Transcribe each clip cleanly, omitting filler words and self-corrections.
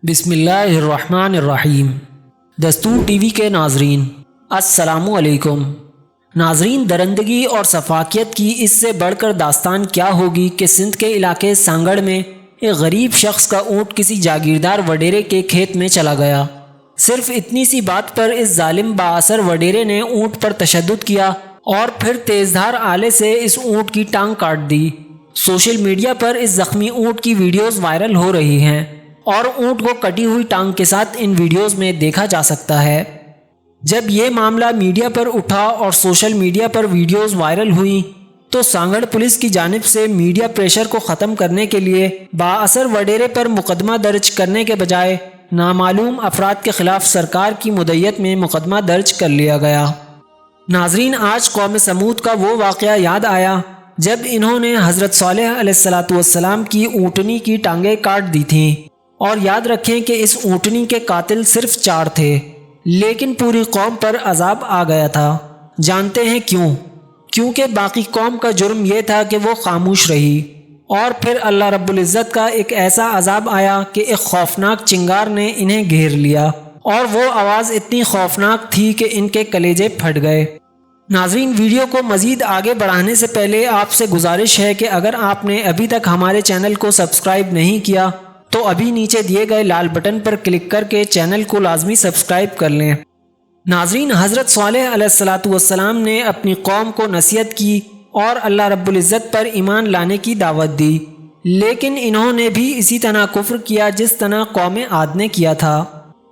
بسم اللہ الرحمن الرحیم۔ دستور ٹی وی کے ناظرین السلام علیکم۔ ناظرین، درندگی اور سفاکیت کی اس سے بڑھ کر داستان کیا ہوگی کہ سندھ کے علاقے سانگڑ میں ایک غریب شخص کا اونٹ کسی جاگیردار وڈیرے کے کھیت میں چلا گیا۔ صرف اتنی سی بات پر اس ظالم بااثر وڈیرے نے اونٹ پر تشدد کیا اور پھر تیزدھار آلے سے اس اونٹ کی ٹانگ کاٹ دی۔ سوشل میڈیا پر اس زخمی اونٹ کی ویڈیوز وائرل ہو رہی ہیں اور اونٹ کو کٹی ہوئی ٹانگ کے ساتھ ان ویڈیوز میں دیکھا جا سکتا ہے۔ جب یہ معاملہ میڈیا پر اٹھا اور سوشل میڈیا پر ویڈیوز وائرل ہوئیں تو سانگڑ پولیس کی جانب سے میڈیا پریشر کو ختم کرنے کے لیے بااثر وڈیرے پر مقدمہ درج کرنے کے بجائے نامعلوم افراد کے خلاف سرکار کی مدعیت میں مقدمہ درج کر لیا گیا۔ ناظرین، آج قوم سمود کا وہ واقعہ یاد آیا جب انہوں نے حضرت صالح علیہ السلام کی اونٹنی کی ٹانگیں کاٹ دی تھیں، اور یاد رکھیں کہ اس اونٹنی کے قاتل صرف 4 تھے، لیکن پوری قوم پر عذاب آ گیا تھا۔ جانتے ہیں کیوں؟ کیونکہ باقی قوم کا جرم یہ تھا کہ وہ خاموش رہی، اور پھر اللہ رب العزت کا ایک ایسا عذاب آیا کہ ایک خوفناک چنگار نے انہیں گھیر لیا، اور وہ آواز اتنی خوفناک تھی کہ ان کے کلیجے پھٹ گئے۔ ناظرین، ویڈیو کو مزید آگے بڑھانے سے پہلے آپ سے گزارش ہے کہ اگر آپ نے ابھی تک ہمارے چینل کو سبسکرائب نہیں کیا تو ابھی نیچے دیے گئے لال بٹن پر کلک کر کے چینل کو لازمی سبسکرائب کر لیں۔ ناظرین، حضرت صالح علیہ السلام نے اپنی قوم کو نصیحت کی اور اللہ رب العزت پر ایمان لانے کی دعوت دی، لیکن انہوں نے بھی اسی طرح کفر کیا جس طرح قوم عاد نے کیا تھا۔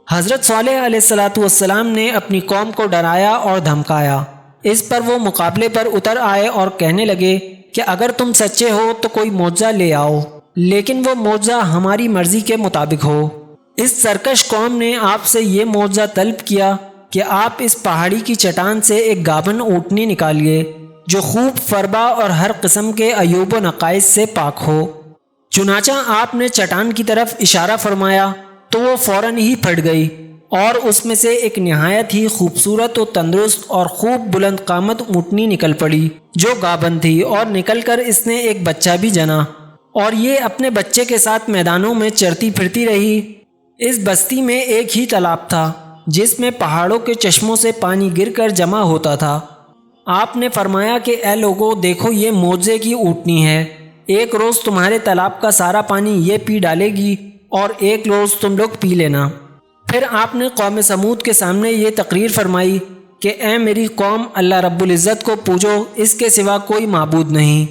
حضرت صالح علیہ السلام نے اپنی قوم کو ڈرایا اور دھمکایا۔ اس پر وہ مقابلے پر اتر آئے اور کہنے لگے کہ اگر تم سچے ہو تو کوئی معجزہ لے آؤ، لیکن وہ معجزہ ہماری مرضی کے مطابق ہو۔ اس سرکش قوم نے آپ سے یہ معجزہ طلب کیا کہ آپ اس پہاڑی کی چٹان سے ایک گابن اونٹنی نکالیے جو خوب فربا اور ہر قسم کے عیوب و نقائص سے پاک ہو۔ چنانچہ آپ نے چٹان کی طرف اشارہ فرمایا تو وہ فوراً ہی پھٹ گئی، اور اس میں سے ایک نہایت ہی خوبصورت و تندرست اور خوب بلند قامت اونٹنی نکل پڑی جو گابن تھی، اور نکل کر اس نے ایک بچہ بھی جنا، اور یہ اپنے بچے کے ساتھ میدانوں میں چرتی پھرتی رہی۔ اس بستی میں ایک ہی تالاب تھا جس میں پہاڑوں کے چشموں سے پانی گر کر جمع ہوتا تھا۔ آپ نے فرمایا کہ اے لوگو، دیکھو یہ معجزے کی اونٹنی ہے، ایک روز تمہارے تالاب کا سارا پانی یہ پی ڈالے گی اور ایک روز تم لوگ پی لینا۔ پھر آپ نے قوم سمود کے سامنے یہ تقریر فرمائی کہ اے میری قوم، اللہ رب العزت کو پوجو، اس کے سوا کوئی معبود نہیں۔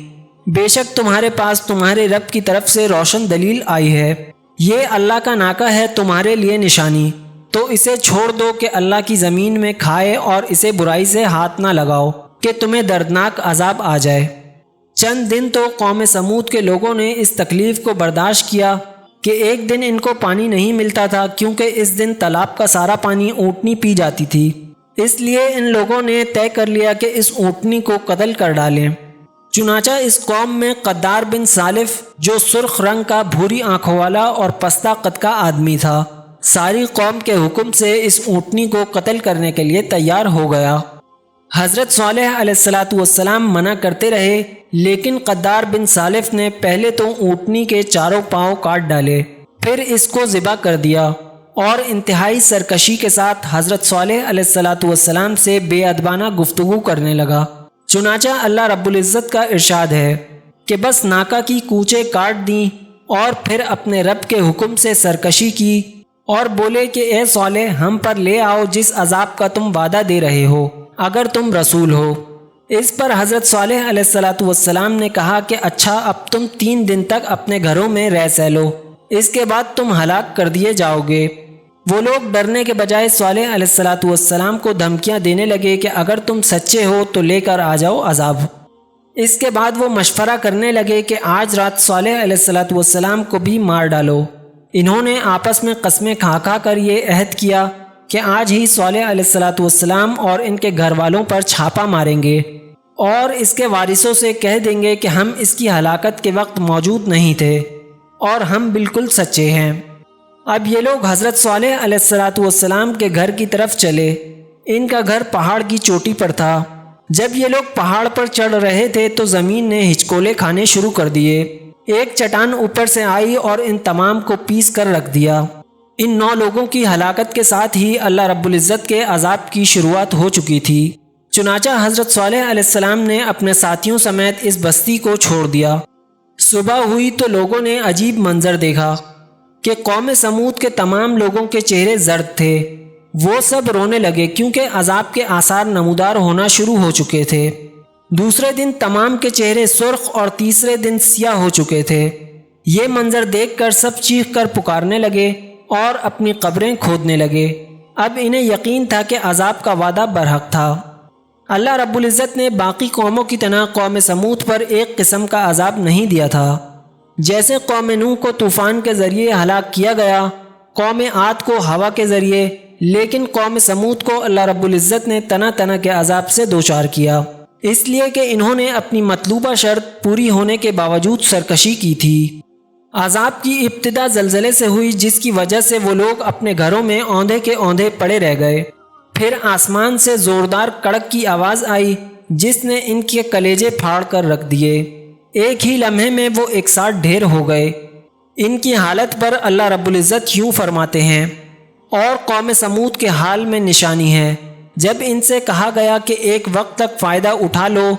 بے شک تمہارے پاس تمہارے رب کی طرف سے روشن دلیل آئی ہے، یہ اللہ کا ناکہ ہے تمہارے لیے نشانی، تو اسے چھوڑ دو کہ اللہ کی زمین میں کھائے، اور اسے برائی سے ہاتھ نہ لگاؤ کہ تمہیں دردناک عذاب آ جائے۔ چند دن تو قوم سمود کے لوگوں نے اس تکلیف کو برداشت کیا کہ ایک دن ان کو پانی نہیں ملتا تھا، کیونکہ اس دن تالاب کا سارا پانی اونٹنی پی جاتی تھی۔ اس لیے ان لوگوں نے طے کر لیا کہ اس اونٹنی کو قتل کر ڈالیں۔ چنانچہ اس قوم میں قدار بن سالف، جو سرخ رنگ کا بھوری آنکھوں والا اور پستہ قد کا آدمی تھا، ساری قوم کے حکم سے اس اونٹنی کو قتل کرنے کے لیے تیار ہو گیا۔ حضرت صالح علیہ السلام منع کرتے رہے، لیکن قدار بن سالف نے پہلے تو اونٹنی کے چاروں پاؤں کاٹ ڈالے، پھر اس کو ذبح کر دیا، اور انتہائی سرکشی کے ساتھ حضرت صالح علیہ السلام سے بے ادبانہ گفتگو کرنے لگا۔ چنانچہ اللہ رب العزت کا ارشاد ہے کہ بس ناکہ کی کوچیں کاٹ دیں، اور پھر اپنے رب کے حکم سے سرکشی کی، اور بولے کہ اے صالح، ہم پر لے آؤ جس عذاب کا تم وعدہ دے رہے ہو، اگر تم رسول ہو۔ اس پر حضرت صالح علیہ السلام نے کہا کہ اچھا، اب تم 3 دن تک اپنے گھروں میں رہ سہ لو، اس کے بعد تم ہلاک کر دیے جاؤ گے۔ وہ لوگ ڈرنے کے بجائے صالح علیہ السلام کو دھمکیاں دینے لگے کہ اگر تم سچے ہو تو لے کر آ جاؤ عذاب۔ اس کے بعد وہ مشورہ کرنے لگے کہ آج رات صالح علیہ السلام کو بھی مار ڈالو۔ انہوں نے آپس میں قسمیں کھا کھا کر یہ عہد کیا کہ آج ہی صالح علیہ السلام اور ان کے گھر والوں پر چھاپا ماریں گے، اور اس کے وارثوں سے کہہ دیں گے کہ ہم اس کی ہلاکت کے وقت موجود نہیں تھے، اور ہم بالکل سچے ہیں۔ اب یہ لوگ حضرت صالح علیہ السلام کے گھر کی طرف چلے۔ ان کا گھر پہاڑ کی چوٹی پر تھا۔ جب یہ لوگ پہاڑ پر چڑھ رہے تھے تو زمین نے ہچکولے کھانے شروع کر دیے۔ ایک چٹان اوپر سے آئی اور ان تمام کو پیس کر رکھ دیا۔ ان 9 لوگوں کی ہلاکت کے ساتھ ہی اللہ رب العزت کے عذاب کی شروعات ہو چکی تھی۔ چنانچہ حضرت صالح علیہ السلام نے اپنے ساتھیوں سمیت اس بستی کو چھوڑ دیا۔ صبح ہوئی تو لوگوں نے عجیب منظر دیکھا کہ قوم سمود کے تمام لوگوں کے چہرے زرد تھے۔ وہ سب رونے لگے کیونکہ عذاب کے آثار نمودار ہونا شروع ہو چکے تھے۔ دوسرے دن تمام کے چہرے سرخ اور تیسرے دن سیاہ ہو چکے تھے۔ یہ منظر دیکھ کر سب چیخ کر پکارنے لگے اور اپنی قبریں کھودنے لگے۔ اب انہیں یقین تھا کہ عذاب کا وعدہ برحق تھا۔ اللہ رب العزت نے باقی قوموں کی طرح قوم سمود پر ایک قسم کا عذاب نہیں دیا تھا۔ جیسے قوم نوح کو طوفان کے ذریعے ہلاک کیا گیا، قوم عاد کو ہوا کے ذریعے، لیکن قوم سمود کو اللہ رب العزت نے طرح طرح کے عذاب سے دوچار کیا، اس لیے کہ انہوں نے اپنی مطلوبہ شرط پوری ہونے کے باوجود سرکشی کی تھی۔ عذاب کی ابتدا زلزلے سے ہوئی، جس کی وجہ سے وہ لوگ اپنے گھروں میں اوندھے کے اوندھے پڑے رہ گئے۔ پھر آسمان سے زوردار کڑک کی آواز آئی جس نے ان کے کلیجے پھاڑ کر رکھ دیے۔ ایک ہی لمحے میں وہ ایک ساتھ ڈھیر ہو گئے۔ ان کی حالت پر اللہ رب العزت یوں فرماتے ہیں، اور قوم سمود کے حال میں نشانی ہے۔ جب ان سے کہا گیا کہ ایک وقت تک فائدہ اٹھا لو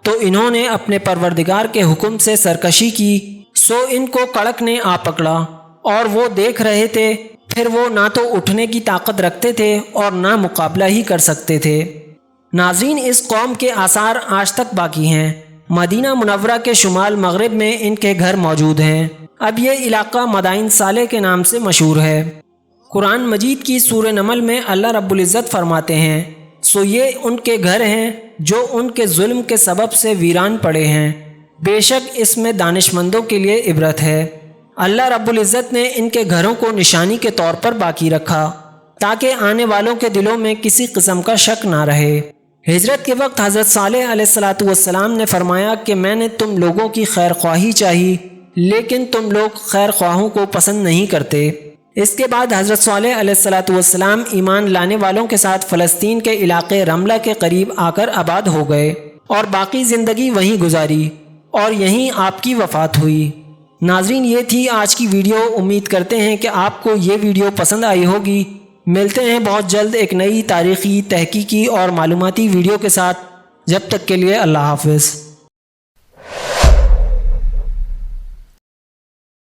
تو انہوں نے اپنے پروردگار کے حکم سے سرکشی کی، سو ان کو کڑک نے آ پکڑا اور وہ دیکھ رہے تھے۔ پھر وہ نہ تو اٹھنے کی طاقت رکھتے تھے اور نہ مقابلہ ہی کر سکتے تھے۔ ناظرین، اس قوم کے آثار آج تک باقی ہیں۔ مدینہ منورہ کے شمال مغرب میں ان کے گھر موجود ہیں۔ اب یہ علاقہ مدائن صالح کے نام سے مشہور ہے۔ قرآن مجید کی سورہ نمل میں اللہ رب العزت فرماتے ہیں، سو یہ ان کے گھر ہیں جو ان کے ظلم کے سبب سے ویران پڑے ہیں، بے شک اس میں دانش مندوں کے لیے عبرت ہے۔ اللہ رب العزت نے ان کے گھروں کو نشانی کے طور پر باقی رکھا تاکہ آنے والوں کے دلوں میں کسی قسم کا شک نہ رہے۔ ہجرت کے وقت حضرت صالح علیہ السلام نے فرمایا کہ میں نے تم لوگوں کی خیر خواہی چاہی، لیکن تم لوگ خیر خواہوں کو پسند نہیں کرتے۔ اس کے بعد حضرت صالح علیہ السلام ایمان لانے والوں کے ساتھ فلسطین کے علاقے رملہ کے قریب آ کر آباد ہو گئے اور باقی زندگی وہیں گزاری اور یہیں آپ کی وفات ہوئی۔ ناظرین، یہ تھی آج کی ویڈیو۔ امید کرتے ہیں کہ آپ کو یہ ویڈیو پسند آئی ہوگی۔ ملتے ہیں بہت جلد ایک نئی تاریخی، تحقیقی اور معلوماتی ویڈیو کے ساتھ۔ جب تک کے لیے اللہ حافظ۔